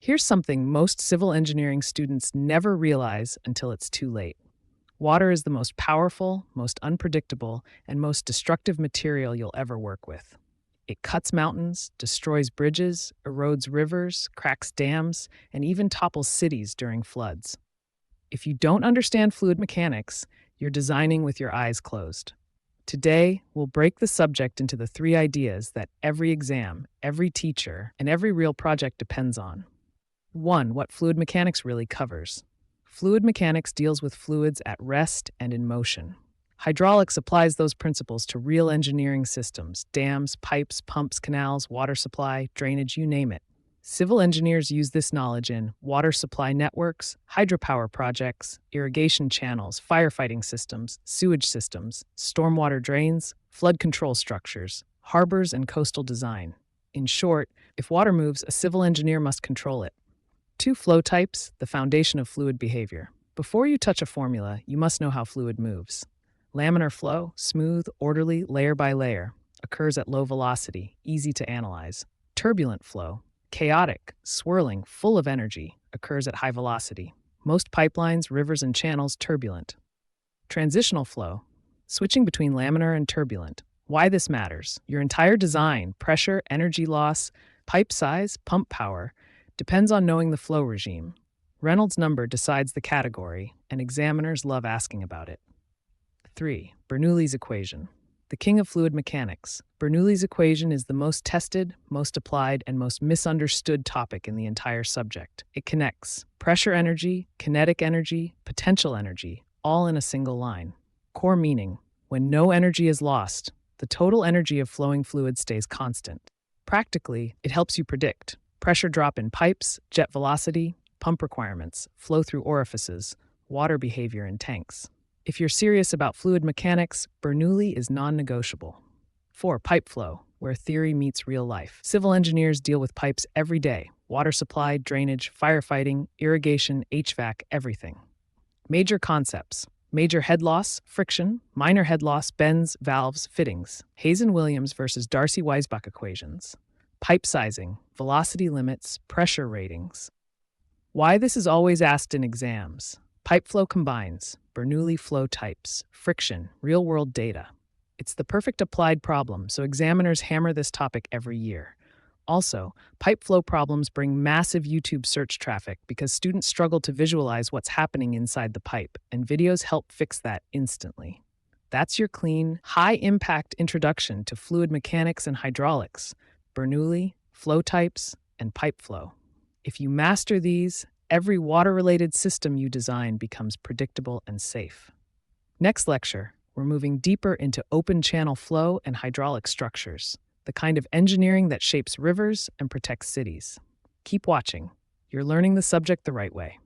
Here's something most civil engineering students never realize until it's too late. Water is the most powerful, most unpredictable, and most destructive material you'll ever work with. It cuts mountains, destroys bridges, erodes rivers, cracks dams, and even topples cities during floods. If you don't understand fluid mechanics, you're designing with your eyes closed. Today, we'll break the subject into the three ideas that every exam, every teacher, and every real project depends on. 1. What fluid mechanics really covers. Fluid mechanics deals with fluids at rest and in motion. Hydraulics applies those principles to real engineering systems: dams, pipes, pumps, canals, water supply, drainage, you name it. Civil engineers use this knowledge in water supply networks, hydropower projects, irrigation channels, firefighting systems, sewage systems, stormwater drains, flood control structures, harbors, and coastal design. In short, if water moves, a civil engineer must control it. 2. Flow types, the foundation of fluid behavior. Before you touch a formula, you must know how fluid moves. Laminar flow, smooth, orderly, layer by layer, occurs at low velocity, easy to analyze. Turbulent flow, chaotic, swirling, full of energy, occurs at high velocity. Most pipelines, rivers, and channels turbulent. Transitional flow, switching between laminar and turbulent. Why this matters: your entire design, pressure, energy loss, pipe size, pump power, depends on knowing the flow regime. Reynolds number decides the category, and examiners love asking about it. 3. Bernoulli's equation. The king of fluid mechanics. Bernoulli's equation is the most tested, most applied, and most misunderstood topic in the entire subject. It connects pressure energy, kinetic energy, potential energy, all in a single line. Core meaning: when no energy is lost, the total energy of flowing fluid stays constant. Practically, it helps you predict pressure drop in pipes, jet velocity, pump requirements, flow through orifices, water behavior in tanks. If you're serious about fluid mechanics, Bernoulli is non-negotiable. 4. Pipe flow, where theory meets real life. Civil engineers deal with pipes every day: water supply, drainage, firefighting, irrigation, HVAC, everything. Major concepts: major head loss, friction; minor head loss, bends, valves, fittings. Hazen-Williams versus Darcy-Weisbach equations. Pipe sizing, velocity limits, pressure ratings. Why this is always asked in exams. Pipe flow combines Bernoulli flow types, friction, real-world data. It's the perfect applied problem, so examiners hammer this topic every year. Also, pipe flow problems bring massive YouTube search traffic because students struggle to visualize what's happening inside the pipe, and videos help fix that instantly. That's your clean, high-impact introduction to fluid mechanics and hydraulics: Bernoulli, flow types, and pipe flow. If you master these, every water-related system you design becomes predictable and safe. Next lecture, we're moving deeper into open channel flow and hydraulic structures, the kind of engineering that shapes rivers and protects cities. Keep watching. You're learning the subject the right way.